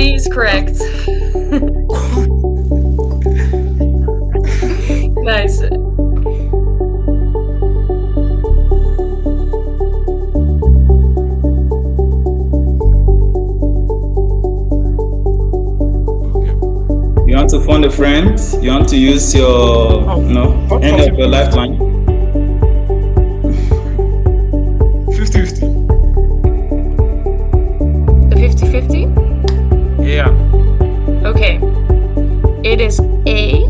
C is correct. Nice. You want to phone a friend? You want to use your, any of your lifeline? 50-50. The 50-50? Yeah. Okay. It is A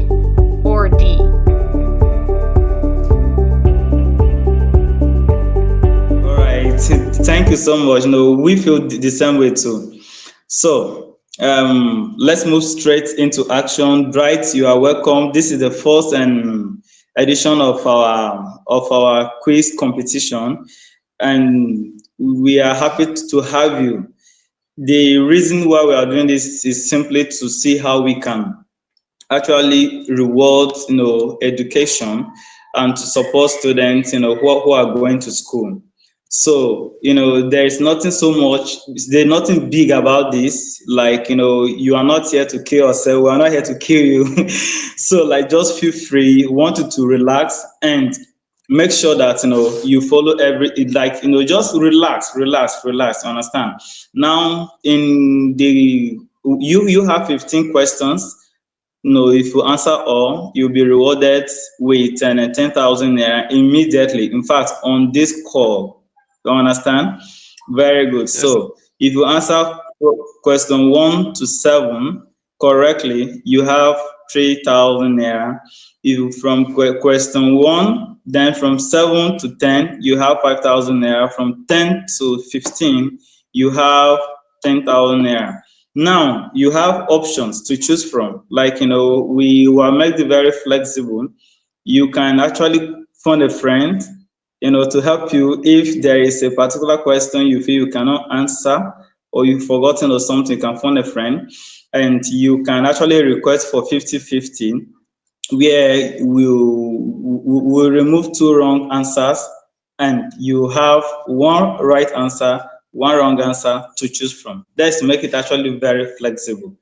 or D. All right. Thank you so much. We feel the same way too. So let's move straight into action. Bright, you are welcome. This is the first edition of our quiz competition, and we are happy to have you. The reason why we are doing this is simply to see how we can actually reward education and to support students who are going to school. So there is nothing so much, there's nothing big about this. Like you are not here to kill yourself, we are not here to kill you. So like just feel free, want you to relax and make sure that you follow just relax, understand. Now in the you have 15 questions. If you answer all, you'll be rewarded with 10,000 naira immediately. In fact, on this call, you understand? Very good. Yes. So, if you answer question 1 to 7 correctly, you have 3,000 naira. If from question 1, then from 7 to 10, you have 5,000 naira. From 10 to 15, you have 10,000 naira. Now you have options to choose from. Like we will make it very flexible. You can actually phone a friend, to help you if there is a particular question you feel you cannot answer or you've forgotten or something. You can phone a friend, and you can actually request for 50-50, where we'll remove 2 wrong answers and you have 1 right answer, 1 wrong answer to choose from. That's to make it actually very flexible.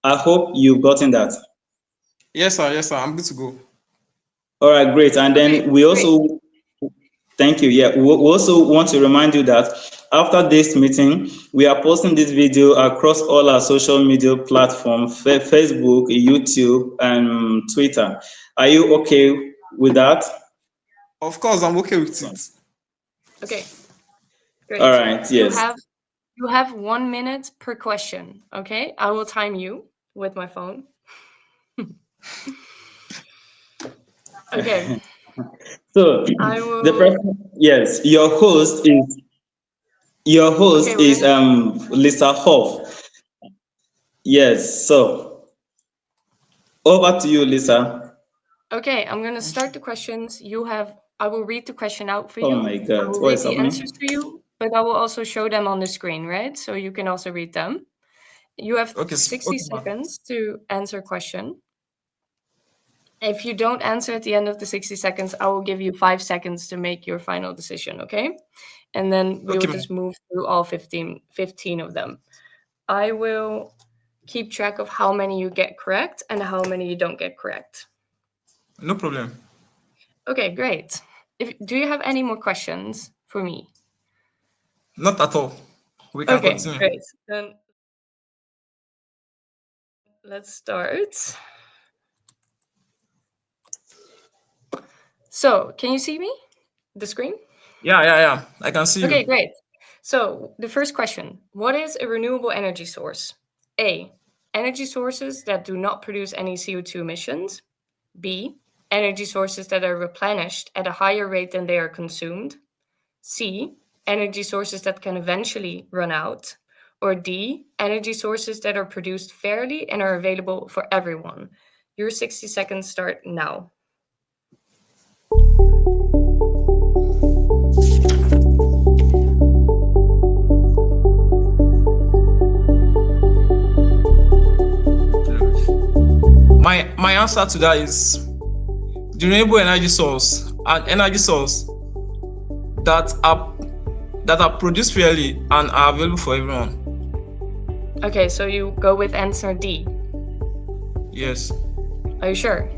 I hope you've gotten that. Yes, sir. I'm good to go. All right, great. And Okay, then we great. also thank you. Yeah, we also want to remind you that after this meeting, we are posting this video across all our social media platforms: Facebook, YouTube, and Twitter. Are you okay with that? Of course, I'm okay with it. Okay, great. All right. Yes. You have 1 minute per question. Okay, I will time you with my phone. Okay, So I the will. person, yes, your Okay, host we're is gonna. Lisa Hoff. Yes. So over to you, Lisa. Okay, I'm gonna start the questions. I will read the question out for Oh you. my I God, will what read is the happening? answers for you, but I will also show them on the screen, right? So you can also read them. You have Okay, 60 okay, ma'am. seconds to answer a question. If you don't answer at the end of the 60 seconds, I will give you 5 seconds to make your final decision, okay? And then we Okay, will ma'am. just move through all 15 of them. I will keep track of how many you get correct and how many you don't get correct. No problem. Okay, great. Do you have any more questions for me? Not at all. We can Okay, continue. great. Then let's start. So, can you see me? The screen? Yeah. I can see you. Okay, great. So, the first question: what is a renewable energy source? A. Energy sources that do not produce any CO2 emissions. B. Energy sources that are replenished at a higher rate than they are consumed. C. Energy sources that can eventually run out. Or D. Energy sources that are produced fairly and are available for everyone. Your 60 seconds start now. My answer to that is the renewable energy source, an energy source that are produced fairly and are available for everyone. Okay, so you go with answer D. Yes. Are you sure?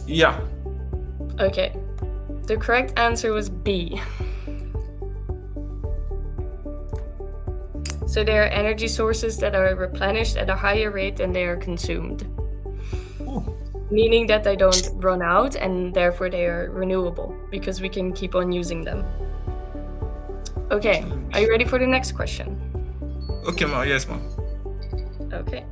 Yeah. Okay. The correct answer was B. So they are energy sources that are replenished at a higher rate than they are consumed. Oh. Meaning that they don't run out and therefore they are renewable because we can keep on using them. Okay, are you ready for the next question? Okay, ma. Yes, ma. Okay.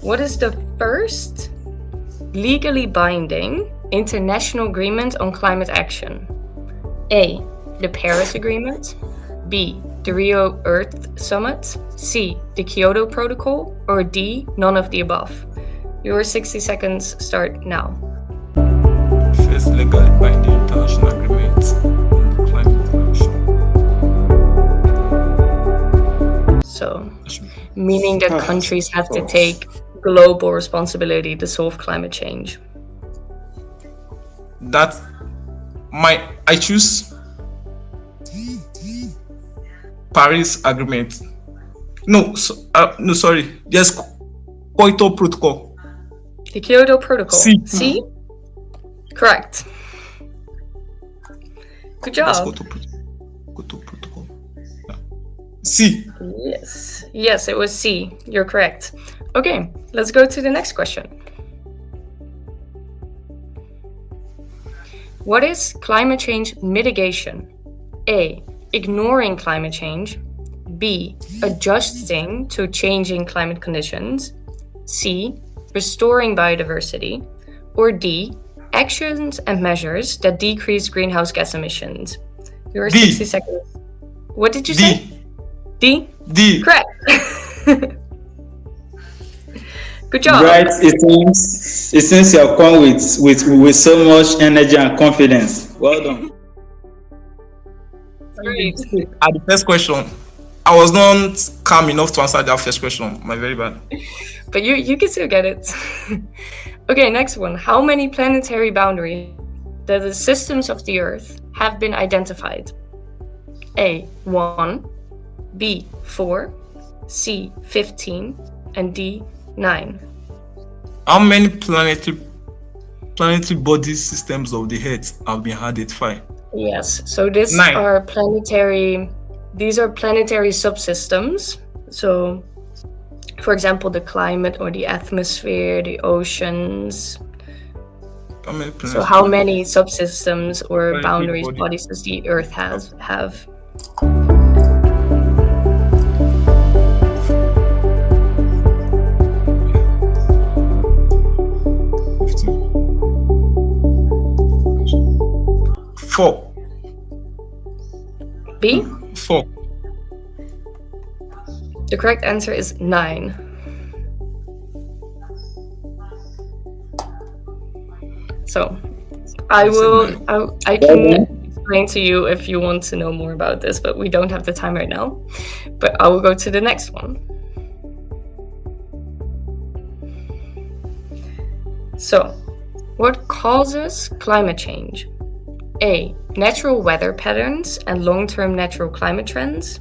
What is the first legally binding international agreement on climate action? A, the Paris Agreement. B, the Rio Earth Summit. C, the Kyoto Protocol. Or D, none of the above. Your 60 seconds start now. First legally binding international agreement on climate action. So, meaning that countries have to take global responsibility to solve climate change. I choose Paris Agreement. No, sorry. Yes, Kyoto Protocol. The Kyoto Protocol. C. Correct. Good job. Kyoto Protocol. C. Yes, it was C. You're correct. Okay, let's go to the next question. What is climate change mitigation? A, ignoring climate change. B, adjusting to changing climate conditions. C, restoring biodiversity. Or D, actions and measures that decrease greenhouse gas emissions. Your 60 seconds. What did you say? D? D. Correct. Good job. Bright, it seems you have come with so much energy and confidence. Well done. Great. At the first question, I was not calm enough to answer that first question. My very bad. But you can still get it. Okay, next one. How many planetary boundaries that the systems of the Earth have been identified? A, 1. B, 4. C, 15. And D, 9. How many planetary body systems of the Earth have been identified? Yes, so these 9. are planetary subsystems. So, for example, the climate or the atmosphere, the oceans. So how many subsystems or boundaries, bodies does the Earth have? Four. B? 4. The correct answer is 9. So I can explain to you if you want to know more about this, but we don't have the time right now. But I will go to the next one. So, what causes climate change? A, natural weather patterns and long-term natural climate trends.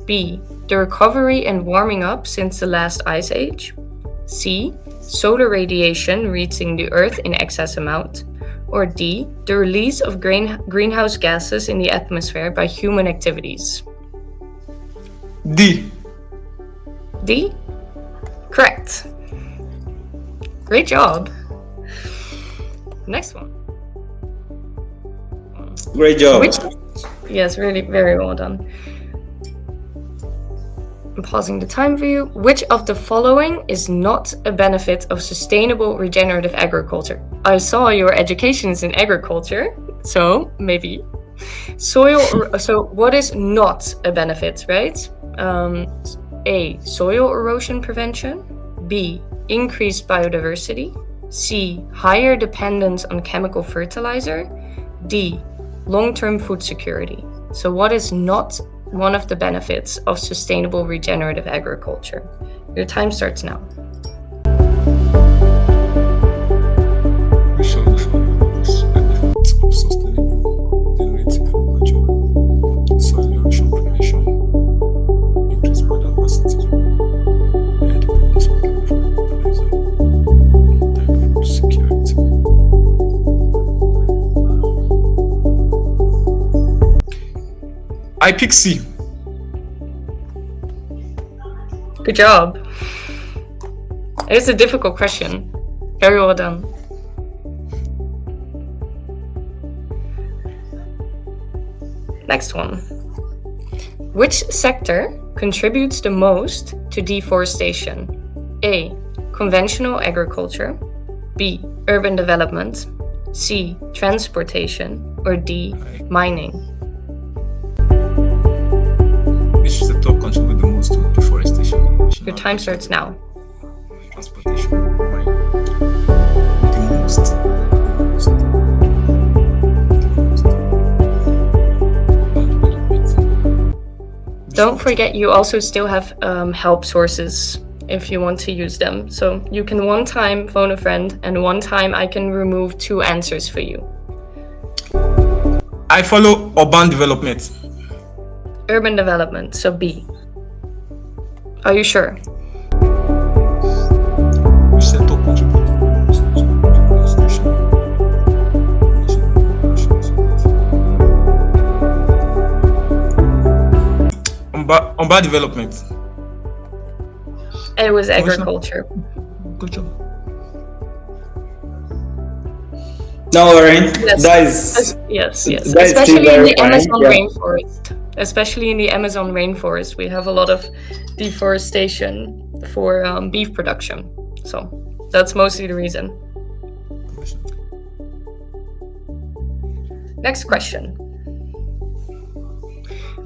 B, the recovery and warming up since the last ice age. C, solar radiation reaching the Earth in excess amount. Or D, the release of greenhouse gases in the atmosphere by human activities. D. D? Correct. Great job. Next one. Great job. Yes, really, very well done. I'm pausing the time for you. Which of the following is not a benefit of sustainable regenerative agriculture? I saw your education is in agriculture, so maybe. So what is not a benefit, right? A, soil erosion prevention. B, increased biodiversity. C, higher dependence on chemical fertilizer. D, long-term food security. So what is not one of the benefits of sustainable regenerative agriculture? Your time starts now. I pick C. Good job. It's a difficult question. Very well done. Next one. Which sector contributes the most to deforestation? A. Conventional agriculture. B. Urban development. C. Transportation. Or D. Mining. Which sector contributes the most to deforestation? Your time starts now. Transportation. Mining. The most. Don't forget, you also still have help sources if you want to use them. So you can one time phone a friend, and one time I can remove 2 answers for you. I follow urban development. Urban development, so B. Are you sure? Which sector contributes the most to deforestation? Urban development. It was agriculture. Good job. Don't worry. Yes. That is Yes. that is Especially still in very the fine. Amazon Yeah. rainforest. Especially in the Amazon rainforest, we have a lot of deforestation for beef production. So that's mostly the reason. Next question.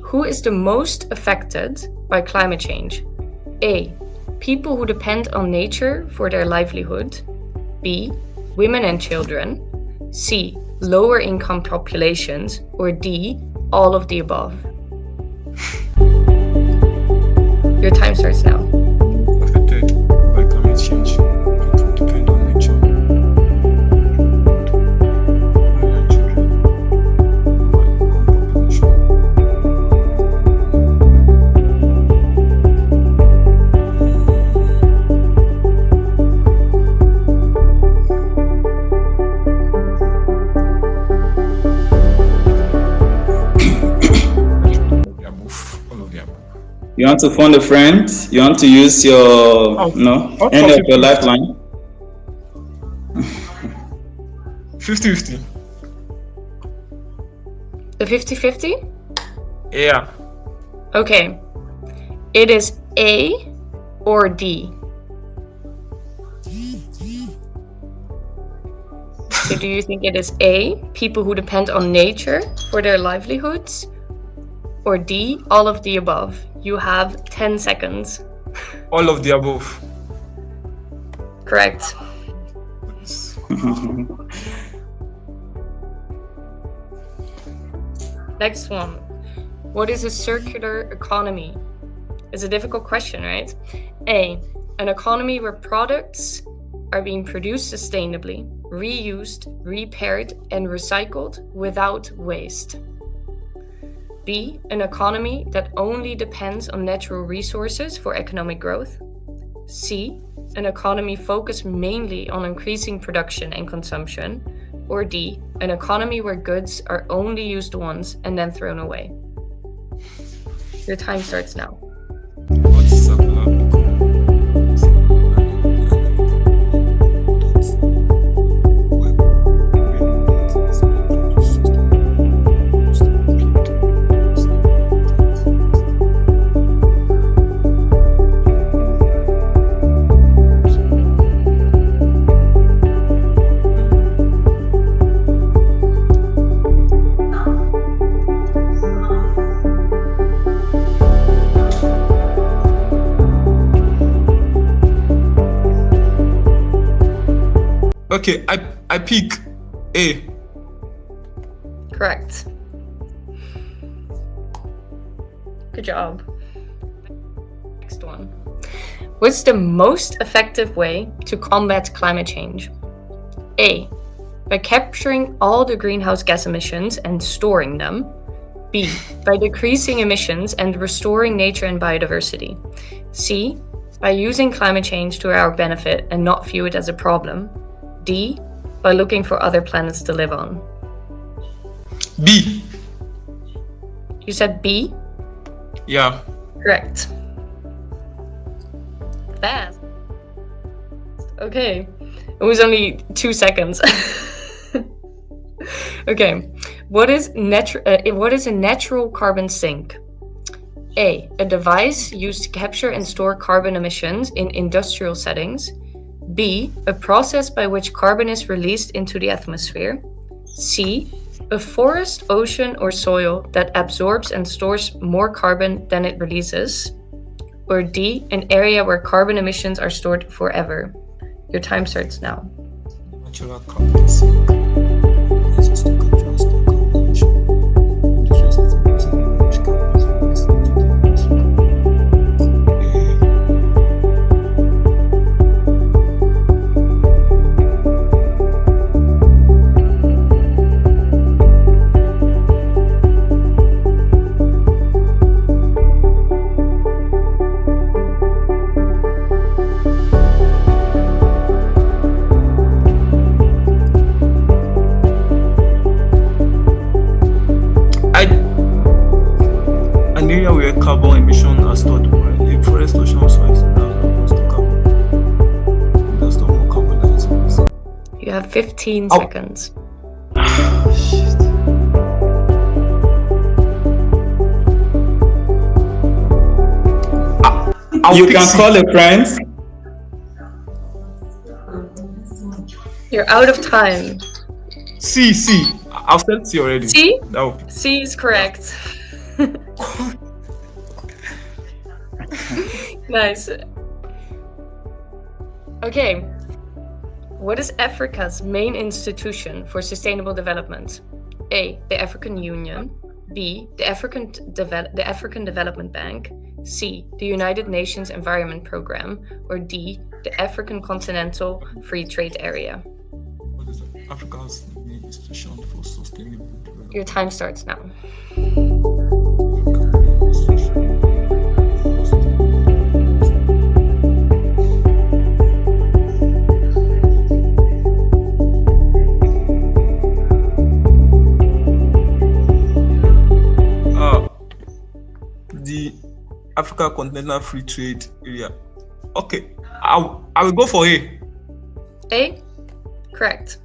Who is the most affected by climate change? A. People who depend on nature for their livelihood. B. Women and children. C. Lower income populations. Or D. All of the above. Your time starts now. Affected by climate change. People depend on nature. Women and children. Lower income population. All of the above. You want to phone a friend? You want to use your any of your lifeline? 50-50. The 50-50? Yeah. Okay. It is A or D. So do you think it is A, people who depend on nature for their livelihoods? Or D, all of the above? You have 10 seconds. All of the above. Correct. Next one. What is a circular economy? It's a difficult question, right? A, an economy where products are being produced sustainably, reused, repaired, and recycled without waste. B, an economy that only depends on natural resources for economic growth. C, an economy focused mainly on increasing production and consumption. Or D, an economy where goods are only used once and then thrown away. Your time starts now. What's circular economy? Okay, I pick A. Correct. Good job. Next one. What's the most effective way to combat climate change? A, by capturing all the greenhouse gas emissions and storing them. B, by decreasing emissions and restoring nature and biodiversity. C, by using climate change to our benefit and not view it as a problem. D, by looking for other planets to live on. B. You said B? Yeah. Correct. Fast. Okay. It was only 2 seconds. Okay. What is a natural carbon sink? A device used to capture and store carbon emissions in industrial settings. B, a process by which carbon is released into the atmosphere. C, a forest, ocean, or soil that absorbs and stores more carbon than it releases. Or D, an area where carbon emissions are stored forever. Your time starts now. Natural carbon sink. An area where carbon emission are stored in forest, ocean, or soil that to carbon. That's not more carbon than it is. You have 15 seconds. Shit. You can call a friend. You're out of time. C. I've said C already. C? No. C is correct. Nice. Okay. What is Africa's main institution for sustainable development? A, the African Union. B, the African Development Bank. C, the United Nations Environment Programme. Or D, the African Continental Free Trade Area. What is Africa's main institution for sustainable development? Your time starts now. The Africa Continental Free Trade Area. Okay, I will go for A. A? Correct.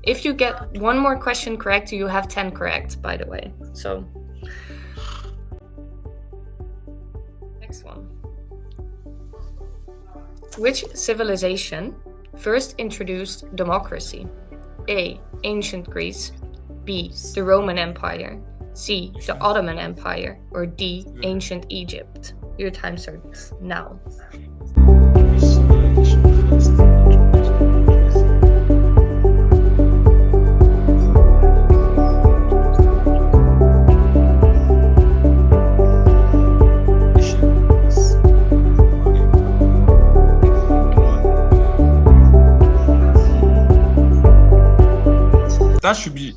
If you get one more question correct, you have 10 correct, by the way. So, next one. Which civilization first introduced democracy? A, ancient Greece. B, the Roman Empire. C, the Ottoman Empire. Or D, ancient Egypt. Your time starts now. That should be.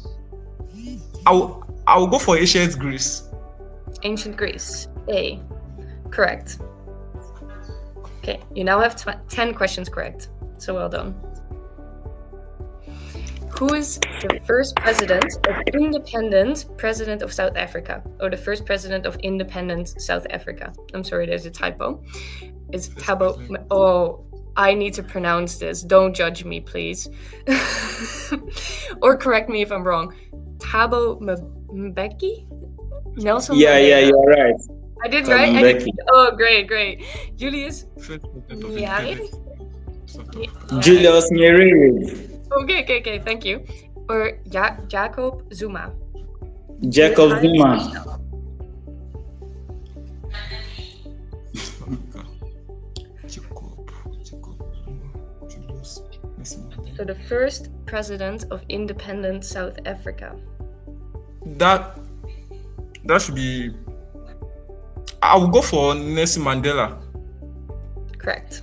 I will go for ancient Greece. Ancient Greece. A. Correct. Okay, you now have 10 questions correct. So well done. Who is the first president of South Africa? Or the first president of independent South Africa? I'm sorry, there's a typo. It's Thabo. Oh, I need to pronounce this. Don't judge me, please. Or correct me if I'm wrong. Thabo Mbeki? Nelson Yeah, Mandela. you're right. I did Thabo right? Mbeki. Oh, great. Julius Yeah. Julius Nyerere. Okay, thank you. Or Jacob Zuma. Jacob Zuma. So the first president of independent South Africa. That should be. I will go for Nelson Mandela. Correct.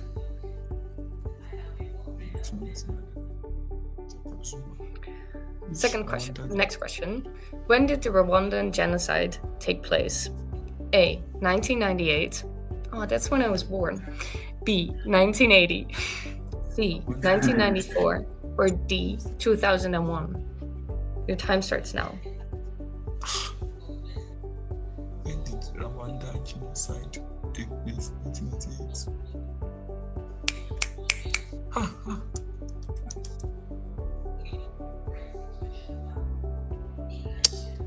Second question. Next question. When did the Rwandan genocide take place? A. 1998. Oh, that's when I was born. B. 1980. C. 1994. Or D. 2001. Your time starts now. Side take place 1998.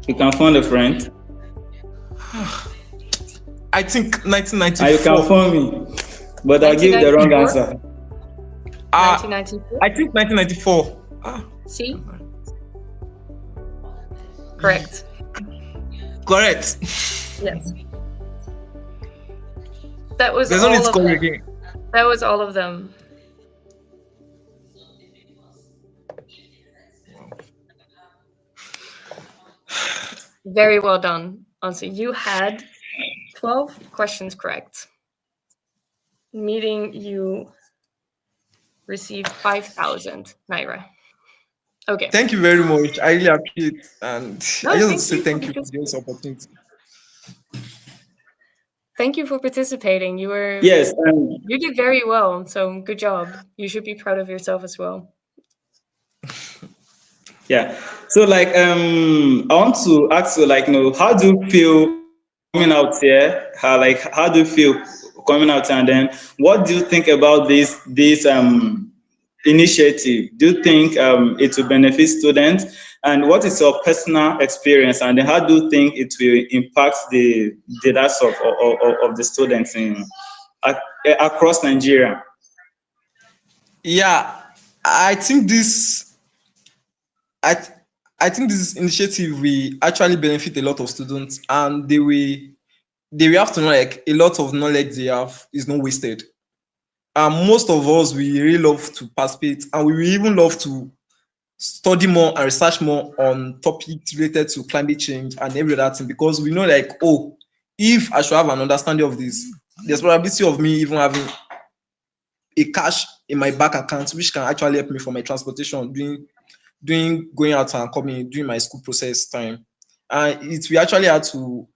You can phone a friend. I think And you can 1994. phone me. But I'll give you the wrong 1994? answer. 1994? I think 1994. See? Correct. Correct. Yes. That was There's no need all to of call you them. again. That was all of them. Very well done. Honestly, you had 12 questions correct, meaning you received 5,000 Naira. Okay. Thank you very much. I really appreciate, and I No, just want to thank say you for thank you for this participating. opportunity. Thank you for participating. Yes. You did very well, so good job. You should be proud of yourself as well. Yeah. So like I want to ask you like how do you feel coming out here? How do you feel coming out, and then what do you think about this initiative? Do you think it will benefit students? And what is your personal experience? And then how do you think it will impact the rest of the students across Nigeria? Yeah, I think this I th- I think this initiative will actually benefit a lot of students, and they will have to know like a lot of knowledge they have is not wasted. And most of us we really love to participate, and we will even love to study more and research more on topics related to climate change and every other thing, because we know like, oh, if I should have an understanding of this, there's probability of me even having a cash in my bank account which can actually help me for my transportation, doing going out and coming, during my school process time. And it will actually add to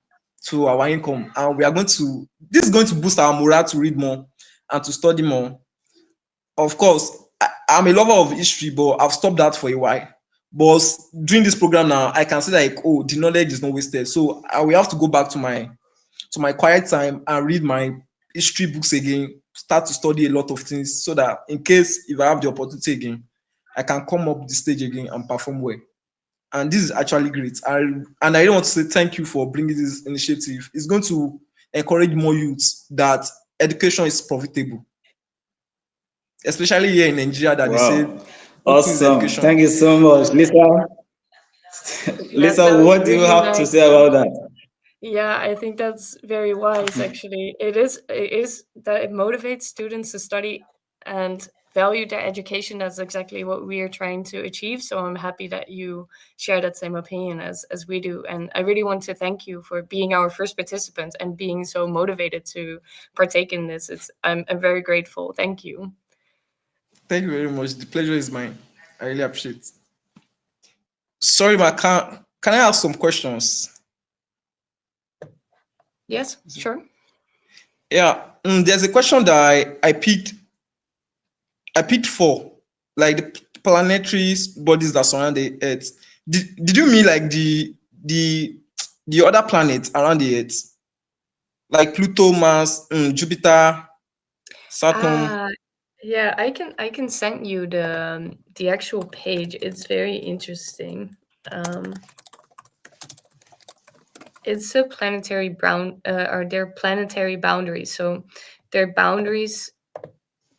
our income, and we are going to this is going to boost our morale to read more and to study more. Of course, I'm a lover of history, but I've stopped that for a while. But during this program now, I can see like, oh, the knowledge is not wasted. So I will have to go back to my quiet time and read my history books again, start to study a lot of things, so that in case if I have the opportunity again, I can come up the stage again and perform well. And this is actually great. And I really want to say thank you for bringing this initiative. It's going to encourage more youths that education is profitable, especially here in Nigeria that they say Wow. nothing is Awesome. education. Thank you so much. Lisa, That Lisa, was what do you really have to nice. say about that? Yeah, I think that's very wise actually. It is that it motivates students to study and value their education. That's exactly what we are trying to achieve. So I'm happy that you share that same opinion as we do. And I really want to thank you for being our first participant and being so motivated to partake in this. I'm very grateful. Thank you. Thank you very much. The pleasure is mine. I really appreciate it. Sorry, but can I ask some questions? Yes, sure. Yeah, there's a question that I picked four, like the planetary bodies that surround the Earth. Did you mean like the other planets around the Earth, like Pluto, Mars, Jupiter, Saturn? Ah, yeah, I can send you the actual page. It's very interesting. Um, it's a planetary or they're planetary boundaries. So they're boundaries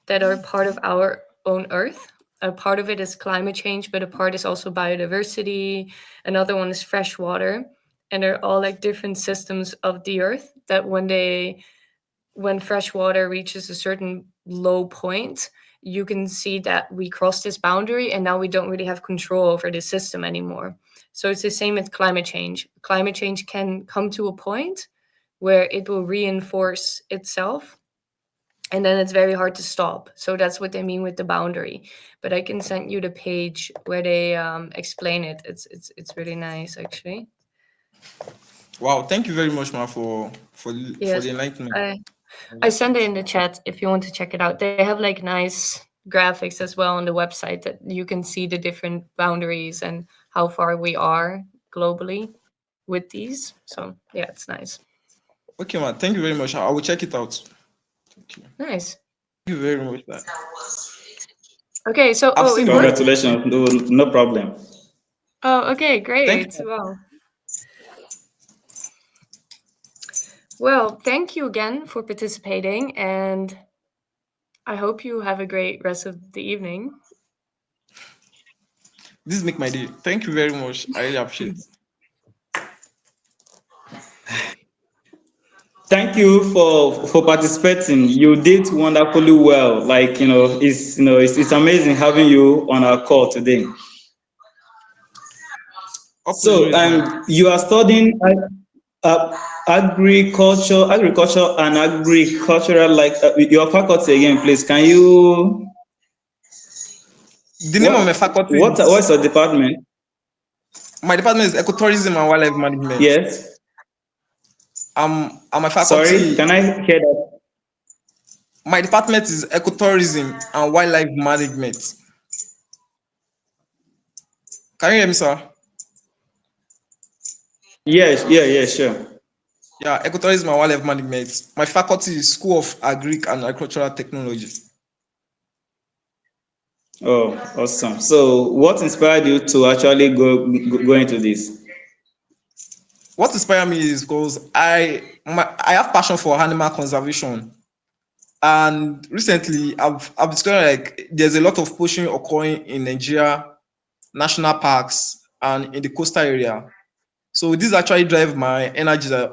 that are part of our own Earth. A part of it is climate change, but a part is also biodiversity. Another one is fresh water, and they're all like different systems of the Earth that when fresh water reaches a certain low point, you can see that we crossed this boundary and now we don't really have control over the system anymore. So it's the same with climate change. Climate change can come to a point where it will reinforce itself and then it's very hard to stop. So that's what they mean with the boundary. But I can send you the page where they explain it. It's really nice actually. Wow, thank you very much, ma, for Yes. the enlightenment. I I send it in the chat if you want to check it out. They have like nice graphics as well on the website that you can see the different boundaries and how far we are globally with these. So yeah, it's nice. Okay, man. Thank you very much. I will check it out. Thank you. Nice. Thank you very much. Man. Okay, so I've seen important. Congratulations. No problem. Oh, okay, Thank great. you. Wow. Well, thank you again for participating, and I hope you have a great rest of the evening. This make my day. Thank you very much. I really appreciate it. Thank you for participating. You did wonderfully well. Like it's amazing having you on our call today. Up to you, So, is mine. you are studying agriculture and agricultural. Like your faculty again, please. Can you The name of my faculty what's is your department? my department is ecotourism and wildlife management. Yes. And my Sorry, faculty, can I hear that? my department is ecotourism and wildlife management. Can you hear me, sir? Yes. Yeah. Sure. Yeah, ecotourism and wildlife management. My faculty is School of Agric and Agricultural Technology. Oh, awesome. So, what inspired you to actually go into this? What inspired me is because I have passion for animal conservation, and recently I've discovered like there's a lot of poaching occurring in Nigeria, national parks, and in the coastal area. So this actually drive my energy that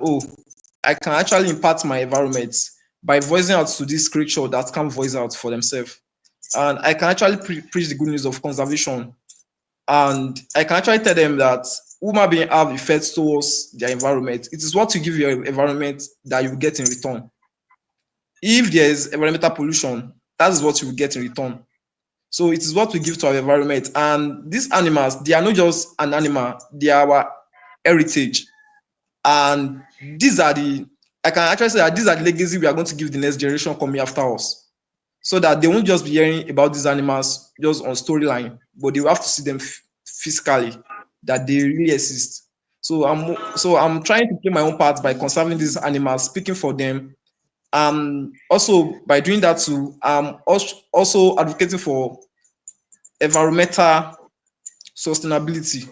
I can actually impact my environment by voicing out to this creature that can't voice out for themselves, and I can actually preach the good news of conservation, and I can actually tell them that human beings have effects towards their environment. It is what you give your environment that you get in return. If there is environmental pollution, that is what you will get in return. So it is what we give to our environment. And these animals, they are not just an animal, they are our heritage. And these are the, I can actually say that these are the legacy we are going to give the next generation coming after us. So that they won't just be hearing about these animals just on storyline, but they will have to see them physically, that they really exist. So I'm trying to play my own part by conserving these animals, speaking for them. Also by doing that too, I'm also advocating for environmental sustainability,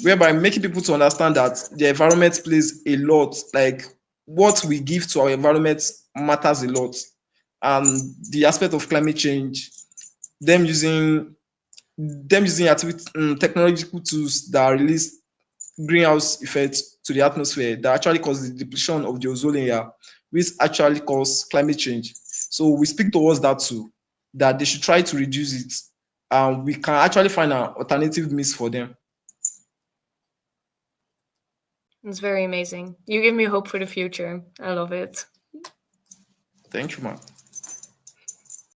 whereby making people to understand that the environment plays a lot, like what we give to our environment matters a lot. The aspect of climate change, them using technological tools that release greenhouse effects to the atmosphere that actually cause the depletion of the ozone layer, which actually cause climate change. So we speak towards that too, that they should try to reduce it, and we can actually find an alternative means for them. It's very amazing. You give me hope for the future. I love it. Thank you, man.